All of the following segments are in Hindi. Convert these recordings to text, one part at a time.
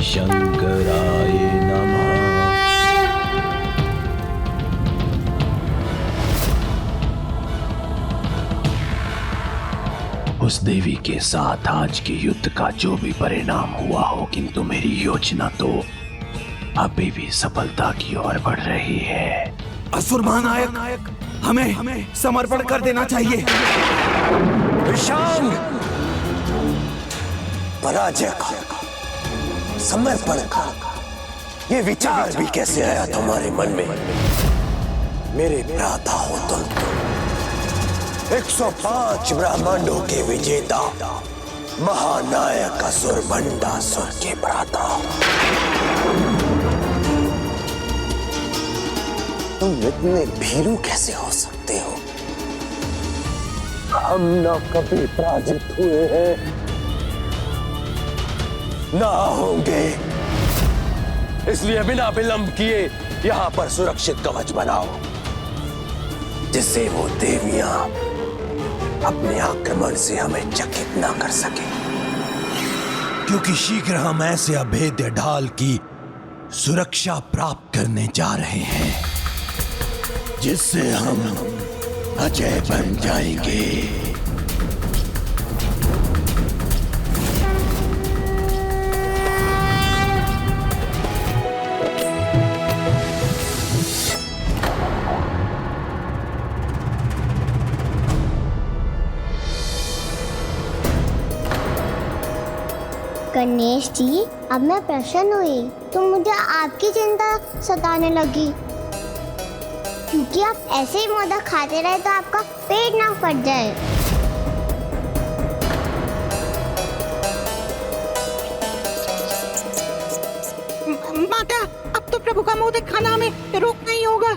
शंकराय नमः। उस देवी के साथ आज के युद्ध का जो भी परिणाम हुआ हो, किंतु मेरी योजना तो अभी भी सफलता की ओर बढ़ रही है। असुर महानायक, हमें समर्पण कर देना चाहिए। विशाल, पराजय का, समर्पण का ये विचार भी कैसे आया तुम्हारे मन में? मेरे भ्राता हो तुम, 105 ब्रह्मांडों के विजेता, महानायक असुर भंडासुर के भ्राता। तुम इतने भीरू कैसे हो सकते हो? हम न कभी पराजित हुए हैं, ना होंगे। इसलिए बिना विलंब किए यहां पर सुरक्षित कवच बनाओ, जिससे वो देवियां अपने आक्रमण से हमें चकित ना कर सके। क्योंकि शीघ्र हम ऐसे अभेद्य ढाल की सुरक्षा प्राप्त करने जा रहे हैं, जिससे हम अजय बन जाएंगे। गणेश जी, अब मैं प्रसन्न हुई तो मुझे आपकी चिंता सताने लगी, क्योंकि आप ऐसे ही मोदक खाते रहे तो आपका पेट ना फट जाए। माता, अब तो प्रभु का मोदक खाना हमें रोकना ही होगा।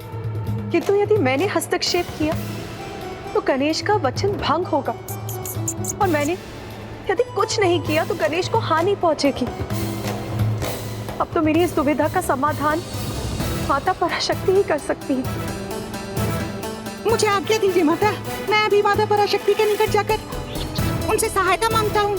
किंतु यदि मैंने हस्तक्षेप किया तो गणेश का वचन भंग होगा, और मैंने यदि कुछ नहीं किया तो गणेश को हानि पहुंचेगी। अब तो मेरी इस दुविधा का समाधान माता पराशक्ति ही कर सकती है। मुझे आज्ञा दीजिए माता, मैं अभी माता पराशक्ति के निकट जाकर उनसे सहायता मांगता हूँ।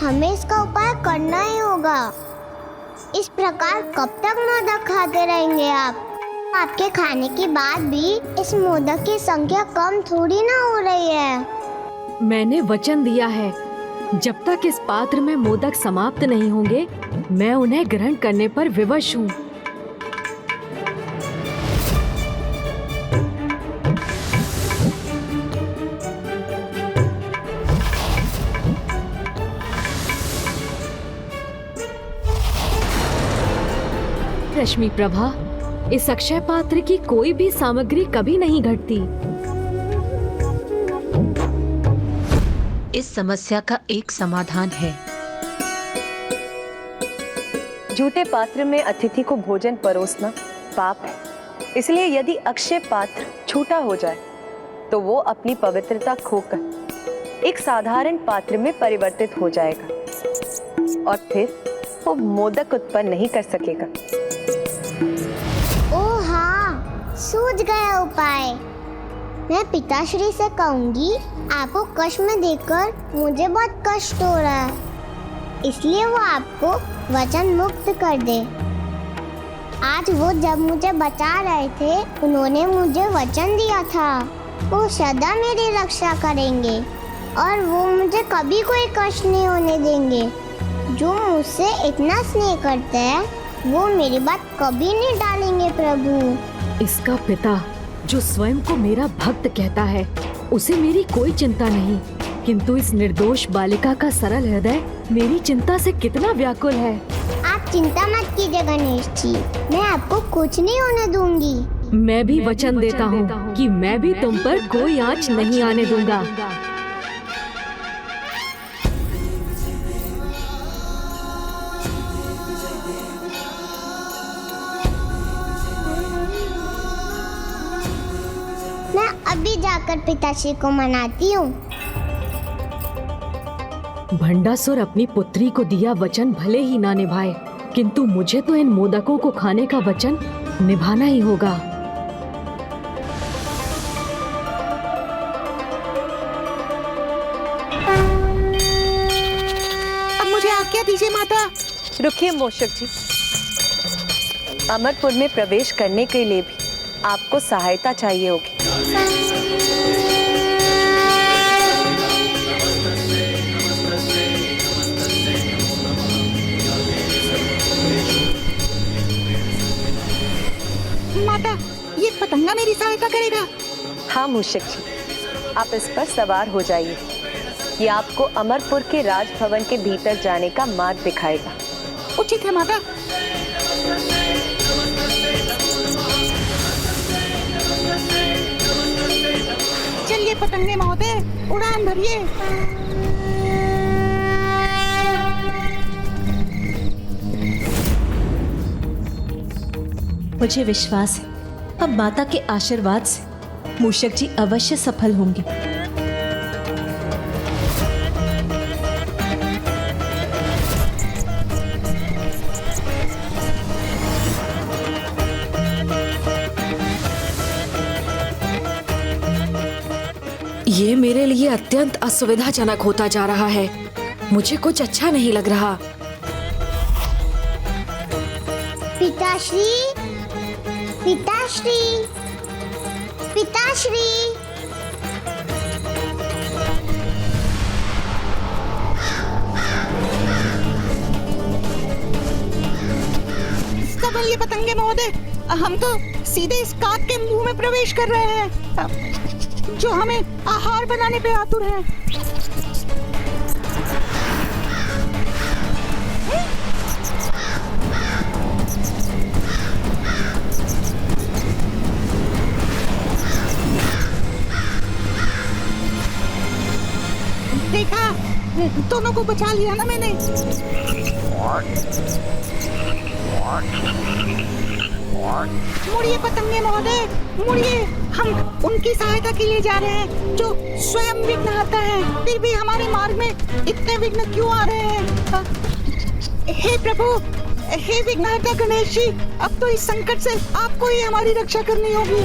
हमें इसका उपाय करना ही होगा। इस प्रकार कब तक मोदक खाते रहेंगे आप? आपके खाने के बाद भी इस मोदक की संख्या कम थोड़ी ना हो रही है। मैंने वचन दिया है, जब तक इस पात्र में मोदक समाप्त नहीं होंगे, मैं उन्हें ग्रहण करने पर विवश हूँ। रश्मि प्रभा, इस अक्षय पात्र की कोई भी सामग्री कभी नहीं घटती। इस समस्या का एक समाधान है। झूठे पात्र में अतिथि को भोजन परोसना पाप है। इसलिए यदि अक्षय पात्र झूठा हो जाए तो वो अपनी पवित्रता खोकर एक साधारण पात्र में परिवर्तित हो जाएगा, और फिर वो मोदक उत्पन्न नहीं कर सकेगा। ओह हाँ, सूझ गया उपाय। मैं पिताश्री से कहूंगी, आपको कष्ट में देखकर मुझे बहुत कष्ट हो रहा है, इसलिए वो आपको वचन मुक्त कर दे। आज वो जब मुझे बचा रहे थे, उन्होंने मुझे वचन दिया था वो सदा मेरी रक्षा करेंगे और वो मुझे कभी कोई कष्ट नहीं होने देंगे। जो मुझसे इतना स्नेह करते हैं वो मेरी बात कभी नहीं टालेंगे प्रभु। इसका पिता जो स्वयं को मेरा भक्त कहता है, उसे मेरी कोई चिंता नहीं, किंतु इस निर्दोष बालिका का सरल हृदय मेरी चिंता से कितना व्याकुल है। आप चिंता मत कीजिए गणेश जी, मैं आपको कुछ नहीं होने दूंगी। मैं भी वचन देता हूँ कि मैं भी तुम पर कोई आंच नहीं आने दूंगा। मैं अभी जाकर पिताश्री को मनाती हूँ। भंडासुर अपनी पुत्री को दिया वचन भले ही ना निभाए, किंतु मुझे तो इन मोदकों को खाने का वचन निभाना ही होगा। अब मुझे आज्ञा दीजिए माता। रुकिए मूषक जी, अमरपुर में प्रवेश करने के लिए भी आपको सहायता चाहिए होगी। माता, ये पतंगा मेरी सहायता करेगा? हाँ मूषक जी, आप इस पर सवार हो जाइए। ये आपको अमरपुर के राजभवन के भीतर जाने का मार्ग दिखाएगा। उचित है माता। चलिए पतंगे महोदय, उड़ान भरिए। मुझे विश्वास है अब माता के आशीर्वाद से मूषक जी अवश्य सफल होंगे। ये मेरे लिए अत्यंत असुविधाजनक होता जा रहा है। मुझे कुछ अच्छा नहीं लग रहा। पिताश्री, पिताश्री, पिताश्री। संभलिए पतंगे महोदय, हम तो सीधे इस काक के मुंह में प्रवेश कर रहे हैं, जो हमें आहार बनाने पे आतुर है। देखा, दोनों को बचा लिया ना मैंने। मुड़िए पतंगे महोदय, मुड़िए। हम उनकी सहायता के लिए जा रहे हैं जो स्वयं विघ्नहर्ता है। फिर भी हमारे मार्ग में इतने विघ्न क्यों आ रहे हैं? हे प्रभु, हे विघ्नहर्ता गणेश जी, अब तो इस संकट से आपको ही हमारी रक्षा करनी होगी।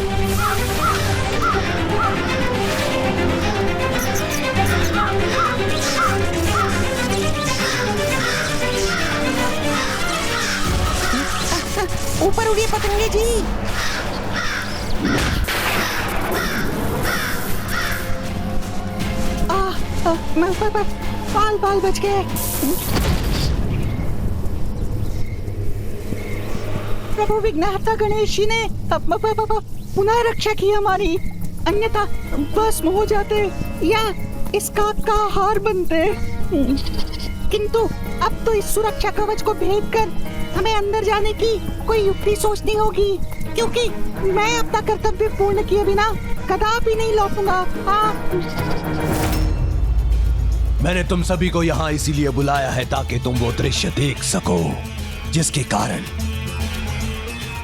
ऊपर उड़िए पतंगे जी। बाल बाल बच गए। प्रभु विघ्नहर्ता गणेश जी ने पुनः रक्षा की हमारी, अन्यथा भस्म हो जाते या इसका का हार बनते। किंतु अब तो इस सुरक्षा कवच को भेद कर हमें अंदर जाने की कोई युक्ति सोचनी होगी, क्योंकि मैं अपना कर्तव्य पूर्ण किए बिना कदापि नहीं लौटूंगा। मैंने तुम सभी को यहाँ इसीलिए बुलाया है ताकि तुम वो दृश्य देख सको जिसके कारण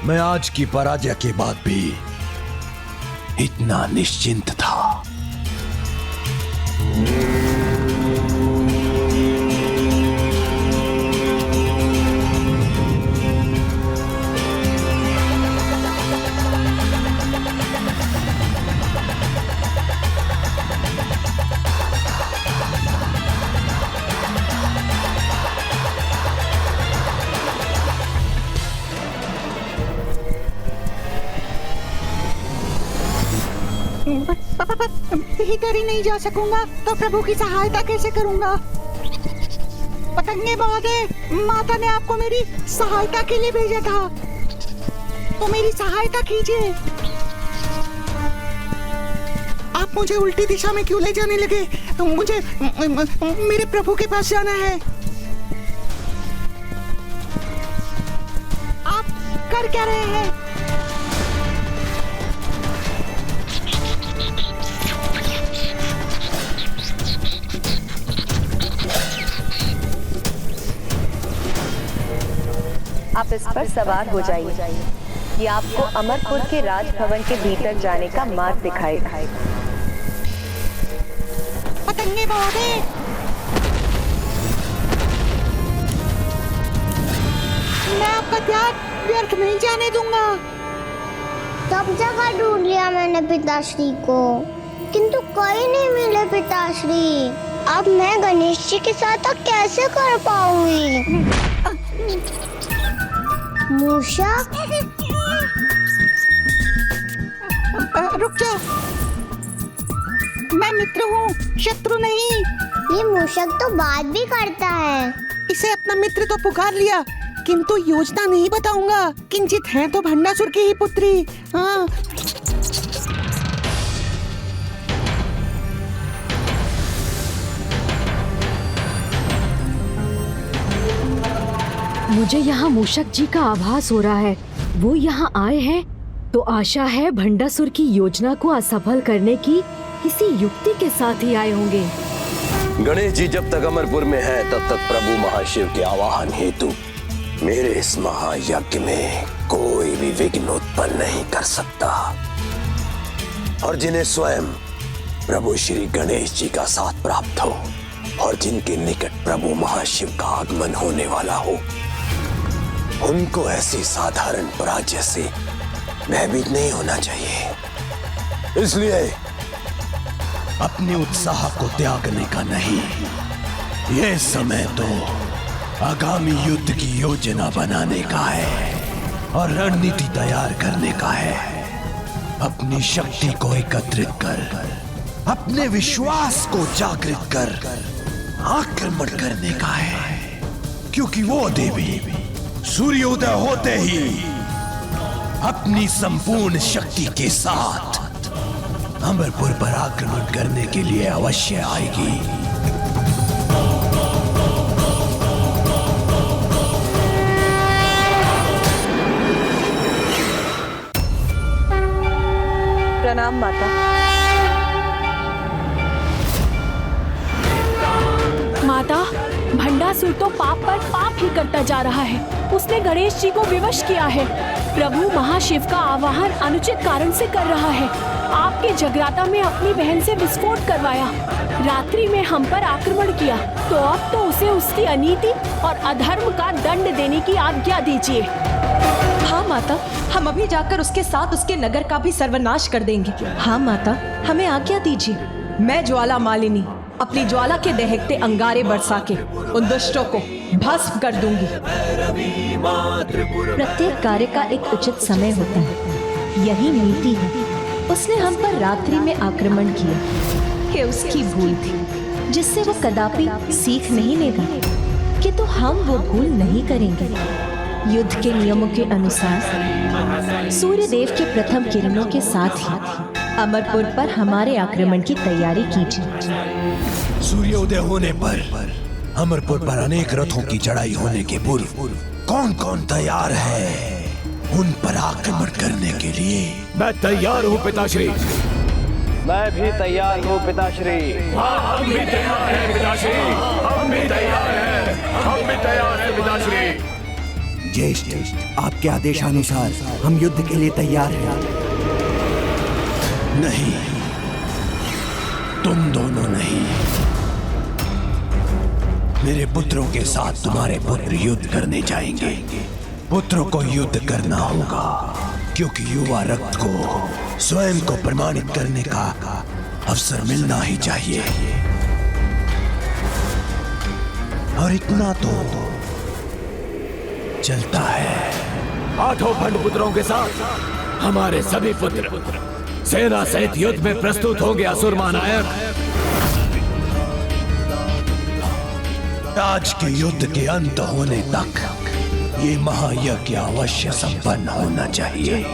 मैं आज की पराजय के बाद भी इतना निश्चिंत था। भीतर ही नहीं जा सकूंगा तो प्रभु की सहायता कैसे करूंगा? पतंगे महोदय, माता ने आपको मेरी सहायता के लिए भेजा था, तो मेरी सहायता कीजिए। आप मुझे उल्टी दिशा में क्यों ले जाने लगे? मुझे मेरे प्रभु के पास जाना है। आप कर क्या रहे हैं? आप इस पर सवार हो जाइए। ये आपको अमरपुर के राजभवन के भीतर जाने का मार्ग दिखाएगा। पतंगे महोदय, नहीं जाने दूंगा। सब जगह ढूंढ लिया मैंने पिताश्री को, किंतु कोई नहीं मिले पिताश्री। अब मैं गणेश जी के साथ कैसे कर पाऊंगी? मूषक, रुक जा, मैं मित्र हूँ, शत्रु नहीं। ये मूषक तो बात भी करता है। इसे अपना मित्र तो पुकार लिया, किंतु योजना नहीं बताऊंगा। किंचित है तो भंडासुर की ही पुत्री। हाँ, मुझे यहाँ मूषक जी का आभास हो रहा है। वो यहाँ आए हैं तो आशा है भंडासुर की योजना को असफल करने की किसी युक्ति के साथ ही आए होंगे। गणेश जी जब तक अमरपुर में हैं, तब तक प्रभु महाशिव के आवाहन हेतु मेरे इस महायज्ञ में कोई भी विघ्न उत्पन्न नहीं कर सकता। और जिन्हें स्वयं प्रभु श्री गणेश जी का साथ प्राप्त हो और जिनके निकट प्रभु महाशिव का आगमन होने वाला हो, उनको ऐसी साधारण पराजय से भयभीत नहीं होना चाहिए। इसलिए अपने उत्साह को त्यागने का नहीं, यह समय तो आगामी युद्ध की योजना बनाने का है और रणनीति तैयार करने का है। अपनी शक्ति को एकत्रित कर, अपने विश्वास को जागृत कर आक्रमण करने का है, क्योंकि वो देवी सूर्योदय होते ही अपनी संपूर्ण शक्ति के साथ अमरपुर पर आक्रमण करने के लिए अवश्य आएगी। प्रणाम माता। माता, भंडासुर तो पाप पर पाप ही करता जा रहा है। उसने गणेश जी को विवश किया है। प्रभु महाशिव का आवाहन अनुचित कारण से कर रहा है। आपके जगराता में अपनी बहन से विस्फोट करवाया, रात्रि में हम पर आक्रमण किया, तो अब तो उसे उसकी अनीति और अधर्म का दंड देने की आज्ञा दीजिए। हाँ माता, हम अभी जाकर उसके साथ उसके नगर का भी सर्वनाश कर देंगे। हाँ माता, हमें आज्ञा दीजिए। मैं ज्वाला मालिनी अपनी ज्वाला के दहकते अंगारे बरसा के उन दुष्टों को भस्म कर दूंगी। प्रत्येक कार्य का एक उचित समय होता है, यही नीति है। उसने हम पर रात्रि में आक्रमण किया, ये उसकी भूल थी, जिससे वो कदापि सीख नहीं लेगा कि तो हम वो भूल नहीं करेंगे। युद्ध के नियमों के अनुसार सूर्य देव के प्रथम किरणों के साथ ही अमरपुर पर हमारे आक्रमण की तैयारी कीजिए। सूर्योदय होने पर अमरपुर पर अनेक रथों की चढ़ाई होने के पूर्व कौन कौन तैयार है उन पर आक्रमण करने के लिए? मैं तैयार हूँ पिताश्री। मैं भी तैयार हूँ पिताश्री। हम भी तैयार हैं पिताश्री। हम भी तैयार हैं। हम भी तैयार हैं पिताश्री। ज्येष्ठ, आपके आदेशानुसार हम युद्ध के लिए तैयार हैं। नहीं, तुम दोनों नहीं, मेरे पुत्रों के साथ तुम्हारे पुत्र युद्ध करने जाएंगे। पुत्रों को युद्ध करना होगा, क्योंकि युवा रक्त को स्वयं को प्रमाणित करने का अवसर मिलना ही चाहिए। और इतना तो चलता है। आठों भंड पुत्रों के साथ हमारे सभी पुत्र सेना सहित युद्ध में प्रस्तुत होंगे। असुर महानायक, आज के युद्ध के अंत होने तक ये महायज्ञ अवश्य संपन्न होना चाहिए।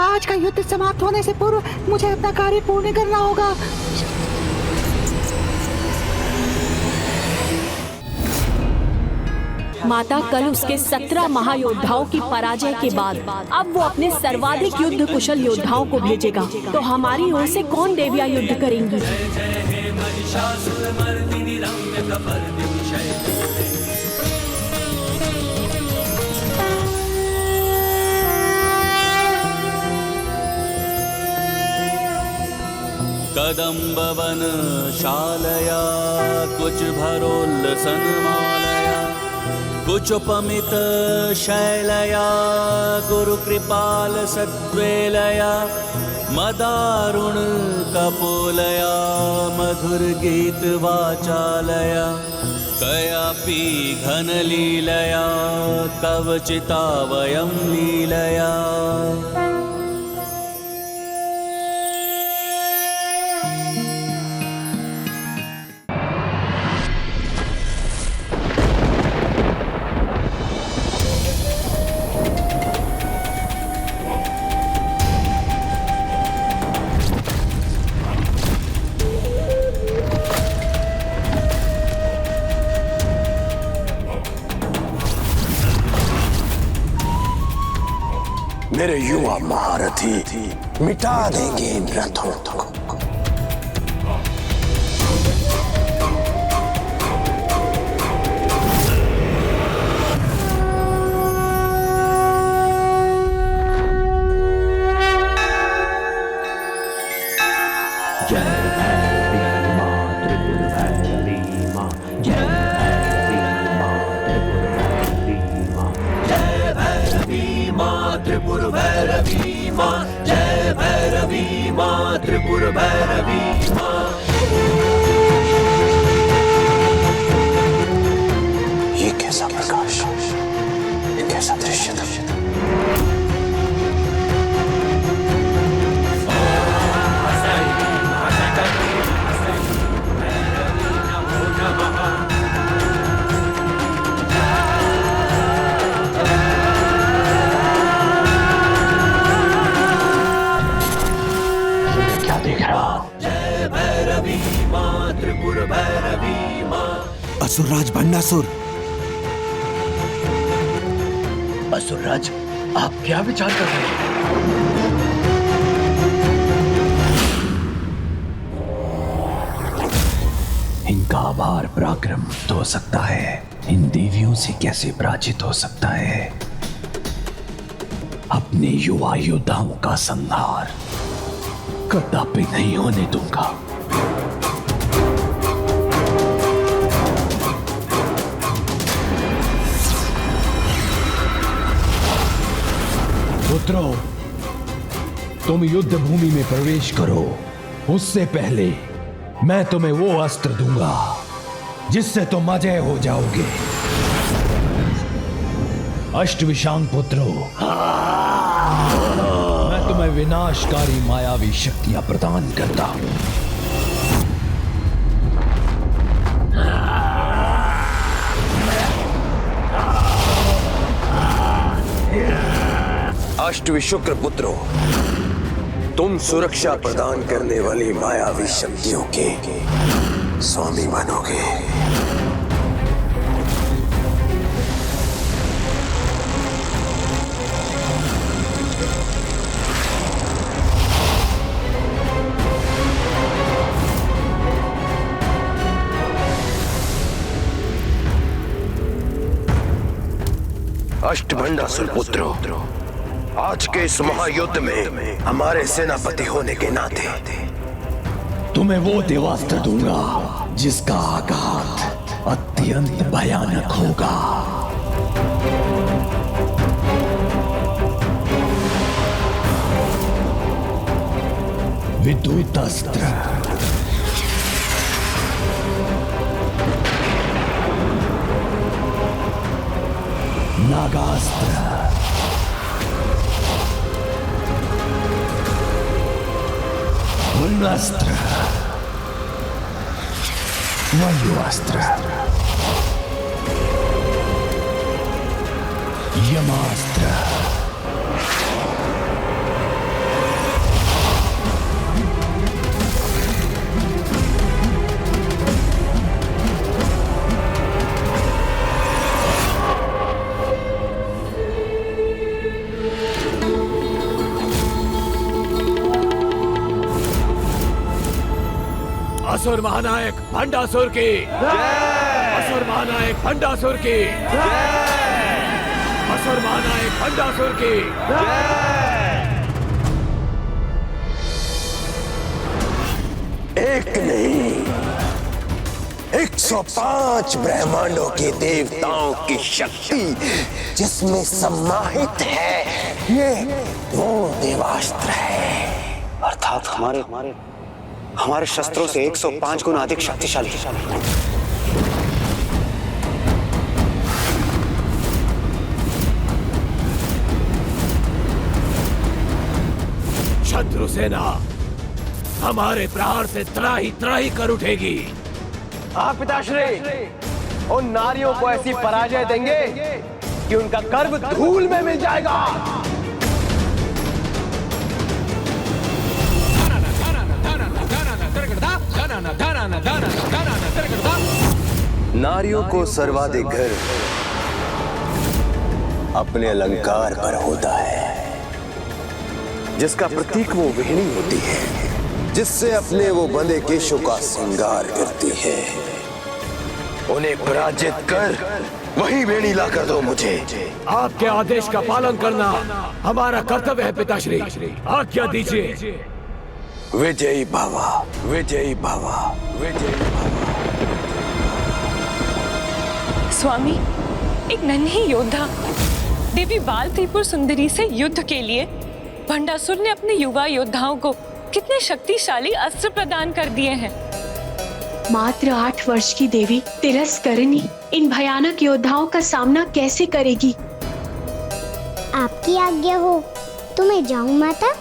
आज का युद्ध समाप्त होने से पूर्व मुझे अपना कार्य पूर्ण करना होगा। माता, कल उसके 17 महायोद्धाओं की पराजय के बाद अब वो अपने सर्वाधिक युद्ध कुशल योद्धाओं को भेजेगा, तो हमारी ओर से कौन देवियां युद्ध करेंगी? महिषासुरमर्दिनि रम्यकपर्दिनि शैलसुते कदम्बवन शालया कुछ भरोल्लसन्मालया कुचोपमित शैलया गुरुकृपाल सद्वेलया मदारुण कपोलया मधुर गीत वाचालया कयापि घनलीलया कवचिता वयं लीलया मेरे युवा महारथी मिटा देंगे इन रथों को। त्रिपुर भैरवी माँ जय भैरवी माँ त्रिपुर भैरवी माँ। ये कैसा प्रकाश, ये कैसा दृश्य था। असुरराज भंडासुर। असुरराज, आप क्या विचार कर रहे हैं? इनका आभार पराक्रम तो हो सकता है, इन देवियों से कैसे पराजित हो सकता है? अपने युवा योद्धाओं का संहार कदापि नहीं होने दूंगा। पुत्रों, तुम युद्ध भूमि में प्रवेश करो। उससे पहले मैं तुम्हें वो अस्त्र दूंगा जिससे तुम अजय हो जाओगे। अष्टविशांग पुत्रों, मैं तुम्हें विनाशकारी मायावी शक्तियां प्रदान करता हूं। अष्टवी शुक्र पुत्रों, तुम सुरक्षा प्रदान करने वाली मायावी शक्तियों के स्वामी बनोगे। अष्टभंडासुर पुत्रों, आज के इस महायुद्ध में हमारे सेनापति होने के नाते तुम्हें वो देवास्त्र दूंगा जिसका आघात अत्यंत भयानक होगा। विद्युत अस्त्र, नागास्त्र, वरुणास्त्र, वायुअस्त्र, यमास्त्र, असुर महानायक भंडासुर की असुर महानायक भंडासुर की असुर महानायक भंडासुर की एक नहीं 105 ब्रह्मांडों के देवताओं की शक्ति जिसमें सम्माहित है, ये वो देवास्त्र है। अर्थात हमारे शस्त्रों से 105 गुना अधिक शक्तिशाली। शत्रु सेना हमारे प्रहार से त्राही त्राही कर उठेगी। आप पिताश्री उन नारियों को ऐसी पराजय देंगे कि उनका गर्व धूल में मिल जाएगा। नारियों को सर्वाधिक गर्व अपने अलंकार पर होता है, जिसका प्रतीक वो वेणी होती है, जिससे अपने वो बंदे केशों का श्रृंगार करती है। उन्हें पराजित कर वही वेणी ला कर दो मुझे। आपके आदेश का पालन करना हमारा कर्तव्य है पिताश्री, आज्ञा दीजिए। विजयी भवा, विजयी भवा, विजयी भवा। स्वामी, एक नन्ही योद्धा देवी बाल त्रिपुर सुंदरी से युद्ध के लिए भंडासुर ने अपने युवा योद्धाओं को कितने शक्तिशाली अस्त्र प्रदान कर दिए हैं। मात्र 8 वर्ष की देवी तिरस्करणी इन भयानक योद्धाओं का सामना कैसे करेगी? आपकी आज्ञा हो तो मैं जाऊं माता।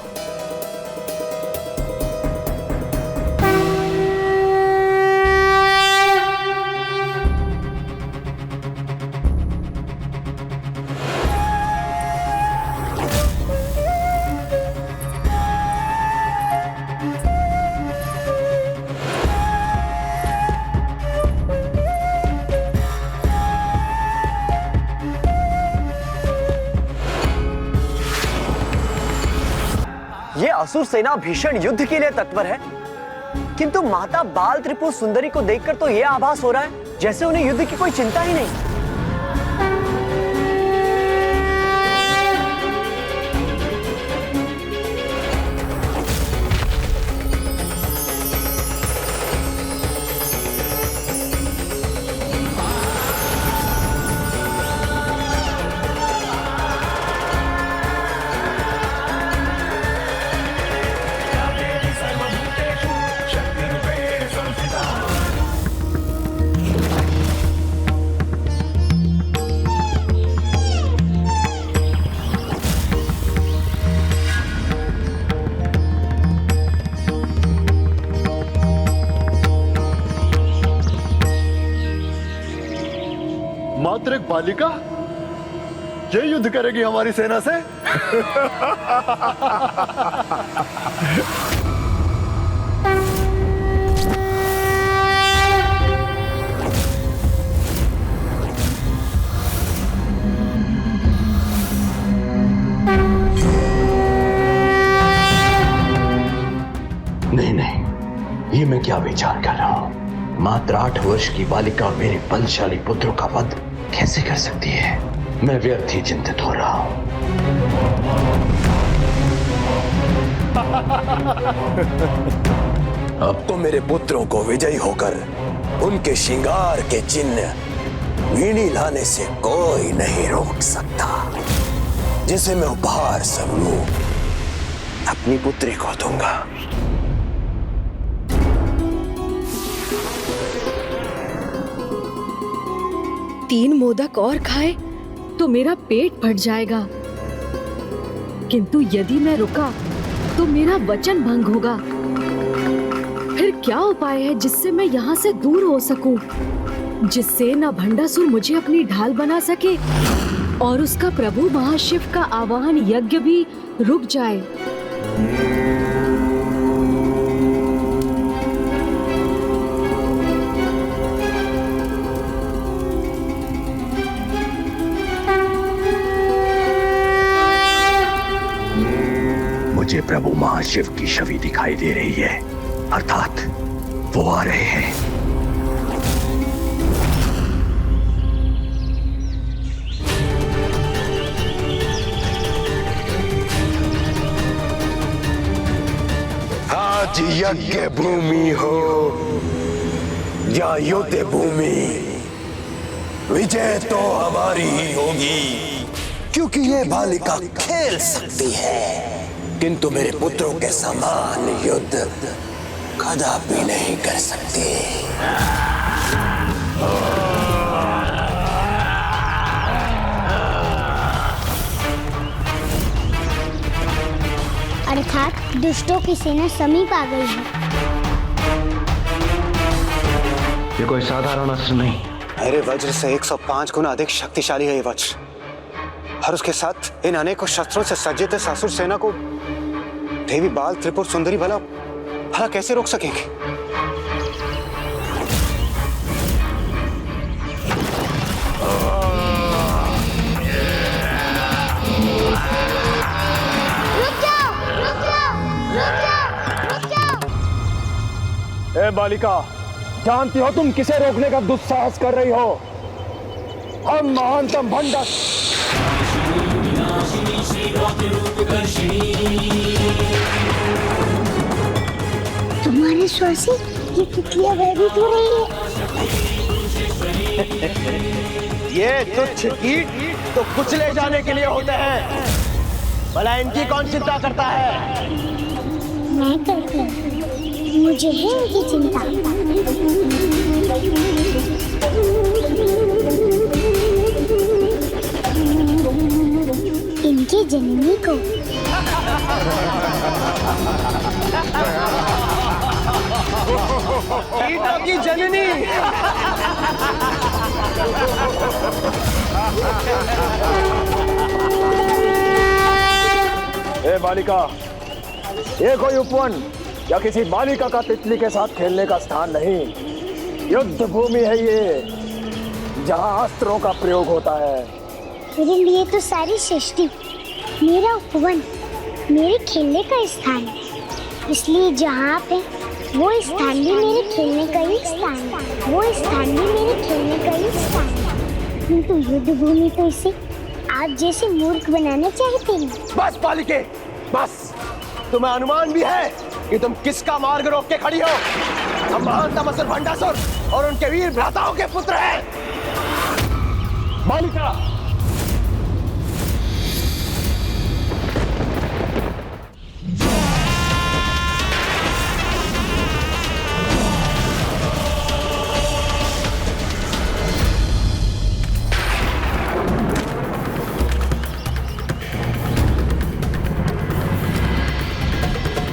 ये असुर सेना भीषण युद्ध के लिए तत्पर है, किंतु माता बाल त्रिपुर सुंदरी को देखकर तो ये आभास हो रहा है जैसे उन्हें युद्ध की कोई चिंता ही नहीं। मात्र एक बालिका ये युद्ध करेगी हमारी सेना से? नहीं नहीं, ये मैं क्या विचार कर रहा हूं? मात्र 8 वर्ष की बालिका मेरे बलशाली पुत्रों का वध कैसे कर सकती है? मैं व्यर्थ ही चिंतित हो रहा हूं। अब तो मेरे पुत्रों को विजयी होकर उनके श्रृंगार के चिन्ह वीणी लाने से कोई नहीं रोक सकता, जिसे मैं उपहार स्वरूप अपनी पुत्री को दूंगा। तीन मोदक और खाए तो मेरा पेट भर जाएगा, किंतु यदि मैं रुका तो मेरा वचन भंग होगा। फिर क्या उपाय है जिससे मैं यहाँ से दूर हो सकूं, जिससे न भंडासुर मुझे अपनी ढाल बना सके और उसका प्रभु महाशिव का आवाहन यज्ञ भी रुक जाए। मुझे प्रभु महाशिव की छवि दिखाई दे रही है, अर्थात वो आ रहे हैं। आज यज्ञ भूमि हो या युद्ध भूमि, विजय तो हमारी ही होगी, क्योंकि ये बालिका खेल सकती है, किंतु मेरे पुत्रों के समान युद्ध कदापि नहीं कर सकती। अर्थात दुष्टों की सेना समीप आ गई है। ये कोई साधारण अस्त्र नहीं। मेरे वज्र से 105 गुना अधिक शक्तिशाली है ये वज्र, और उसके साथ इन अनेकों शस्त्रों से सज्जित इस असुर सेना को देवी बाल त्रिपुर सुंदरी भला कैसे रोक सकेंगे? ए बालिका, जानती हो तुम किसे रोकने का दुस्साहस कर रही हो? हम महानतम भंडा तुम्हारे स्वर से ये तितलियां भयभीत हो रही है। ये तुच्छ कीट तो कुचले जाने के लिए होते हैं, भला इनकी कौन चिंता करता है? मैं करती हूँ, मुझे है इनकी चिंता। इनकी जननी को कीटों की जननी। ए बालिका, ये कोई उपवन या किसी बालिका का तितली के साथ खेलने का स्थान नहीं, युद्ध भूमि है ये, जहाँ अस्त्रों का प्रयोग होता है। मेरे लिए तो सारी सृष्टि मेरा उपवन, मेरे खेलने का स्थान है, इसलिए जहाँ आप हैं वो स्थान भी मेरे खेलने का ही स्थान है, वो स्थान भी मेरे खेलने का ही स्थान है। किंतु युद्ध भूमि तो इसे आप जैसे मूर्ख बनाना चाहते हैं। बस बालिके, बस। तुम्हें अनुमान भी है कि तुम किसका मार्ग रोक के खड़ी हो? हम महानतम असुर भंडासुर और उनके वीर भ्राताओं के पुत्र हैं। बालिका,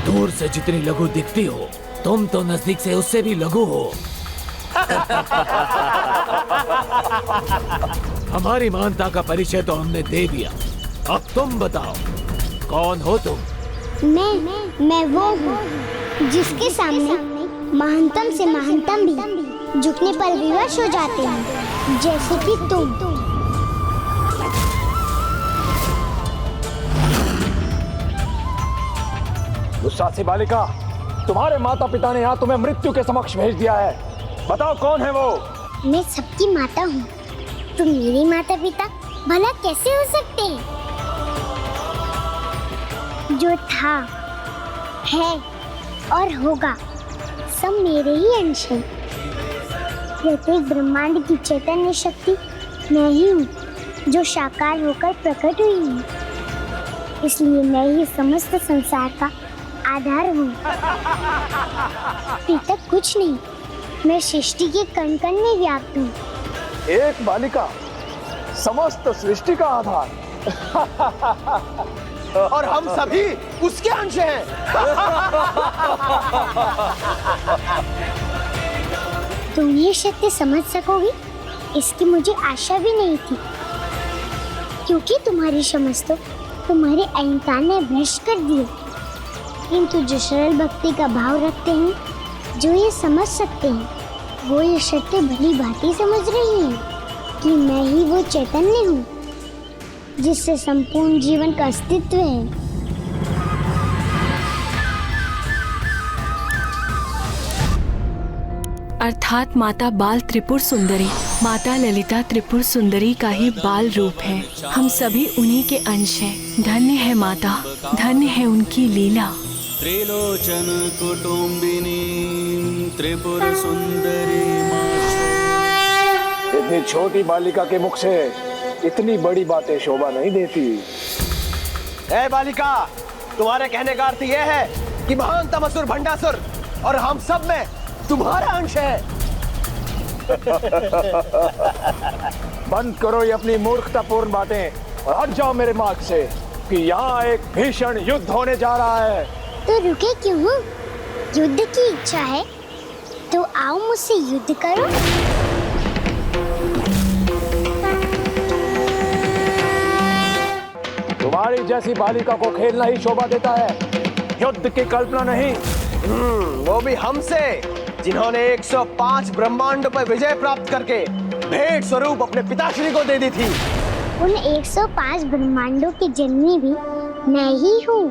दूर से जितनी लघु दिखती हो, तुम तो नजदीक से उससे भी लघु हो। हमारी महानता का परिचय तो हमने दे दिया, अब तुम बताओ कौन हो तुम? मैं वो हूँ जिसके सामने महानतम से महानतम भी झुकने पर विवश हो जाते हैं, जैसे कि तुम। दुस्साहसी बालिका, तुम्हारे माता पिता ने यहाँ तुम्हें मृत्यु के समक्ष भेज दिया है, बताओ कौन है वो? मैं सबकी माता हूँ, तो मेरे माता पिता भला कैसे हो सकते हैं? जो था, है और होगा सब मेरे ही अंश है। प्रत्येक ब्रह्मांड की चैतन्य शक्ति मैं ही हूँ, जो साकार होकर प्रकट हुई हूँ, इसलिए मैं ही समस्त संसार का आधार हूँ। पिता कुछ नहीं, मैं सृष्टि के कण कण में व्याप्त हूँ। एक बालिका समस्त सृष्टि का आधार और हम सभी उसके अंश हैं। तुम ये सत्य समझ सकोगे, इसकी मुझे आशा भी नहीं थी, क्योंकि तुम्हारी समझ तो तुम्हारे अहंकार ने भ्रष्ट कर दिए। किंतु जो सरल भक्ति का भाव रखते हैं, जो ये समझ सकते हैं, वो ये सत्य भली भांति समझ रही हैं कि मैं ही वो चैतन्य हूँ जिससे संपूर्ण जीवन का अस्तित्व है। अर्थात माता बाल त्रिपुर सुंदरी। माता ललिता त्रिपुर सुंदरी का ही बाल रूप है। हम सभी उन्हीं के अंश हैं। धन्य है माता, धन्य है उनकी लीला। त्रिलोचन कुटुंबिनी त्रिपुर सुंदरी। इतनी छोटी बालिका के मुख से इतनी बड़ी बातें शोभा नहीं देती। ए बालिका, तुम्हारे कहने का अर्थ यह है कि महान तमसुर भंडासुर और हम सब में तुम्हारा अंश है। बंद करो ये अपनी मूर्खतापूर्ण बातें और हट जाओ मेरे मार्ग से कि यहाँ एक भीषण युद्ध होने जा रहा है। तो रुके क्यों हो? युद्ध की इच्छा है तो आओ मुझसे युद्ध करो। तुम्हारी जैसी बालिका को खेलना ही शोभा देता है, युद्ध की कल्पना नहीं। वो भी हमसे, जिन्होंने 105 ब्रह्मांडों पर विजय प्राप्त करके भेंट स्वरूप अपने पिताश्री को दे दी थी। उन 105 ब्रह्मांडों की जननी भी मैं ही हूँ।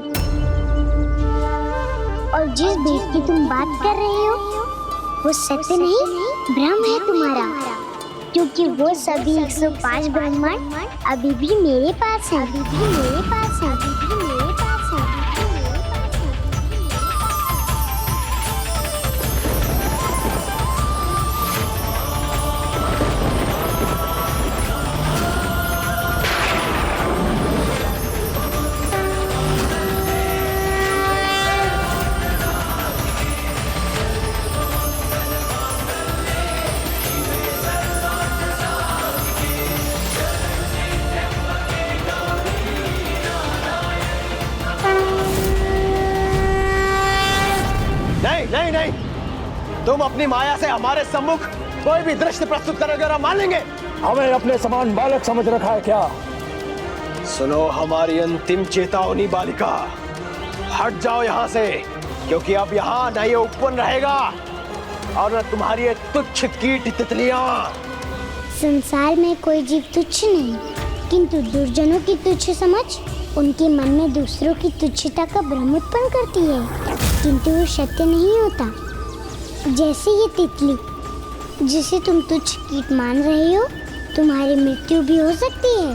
और जिस भेंट की तुम बात कर रहे हो वो सत्य नहीं, भ्रम है तुम्हारा, क्योंकि वो सभी 105 ब्रह्मांड अभी भी मेरे पास हैं। अभी भी मेरे पास हैं। अभी भी मेरे पास हैं। नहीं नहीं, तुम अपनी माया से हमारे सम्मुख कोई भी दृश्य प्रस्तुत करोगे और हम मान लेंगे। हमें अपने समान बालक समझ रखा है क्या? सुनो हमारी अंतिम चेतावनी बालिका, हट जाओ यहाँ से, क्योंकि अब यहाँ न ये उपवन रहेगा और न तुम्हारी ये तुच्छ कीट तितलियां। संसार में कोई जीव तुच्छ नहीं, किंतु दुर्जनों की तुच्छ समझ उनके मन में दूसरों की तुच्छता का भ्रम उत्पन्न करती है, किंतु वो सत्य नहीं होता। जैसे ये तितली जिसे तुम तुच्छ कीट मान रहे हो, तुम्हारी मृत्यु भी हो सकती है।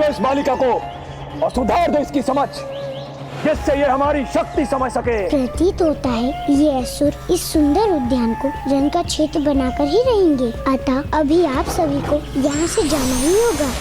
इस बालिका को और सुधार दो इसकी समझ, जिससे ये हमारी शक्ति समझ सके। प्रतीत होता है ये असुर इस सुंदर उद्यान को रण का क्षेत्र बनाकर ही रहेंगे, अतः अभी आप सभी को यहाँ से जाना ही होगा।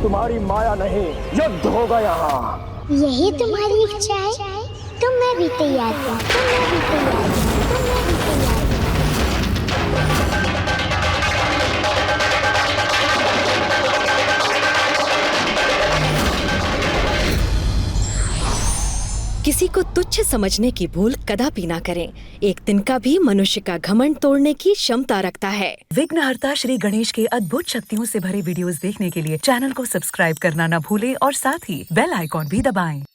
तुम्हारी माया नहीं, युद्ध होगा यहाँ। यही तुम्हारी इच्छा है तो मैं भी तैयार हूँ। किसी को तुच्छ समझने की भूल कदापि ना करें। एक दिन का भी मनुष्य का घमंड तोड़ने की क्षमता रखता है। विघ्नहर्ता श्री गणेश के अद्भुत शक्तियों से भरे वीडियोस देखने के लिए चैनल को सब्सक्राइब करना न भूलें और साथ ही बेल आइकॉन भी दबाएं।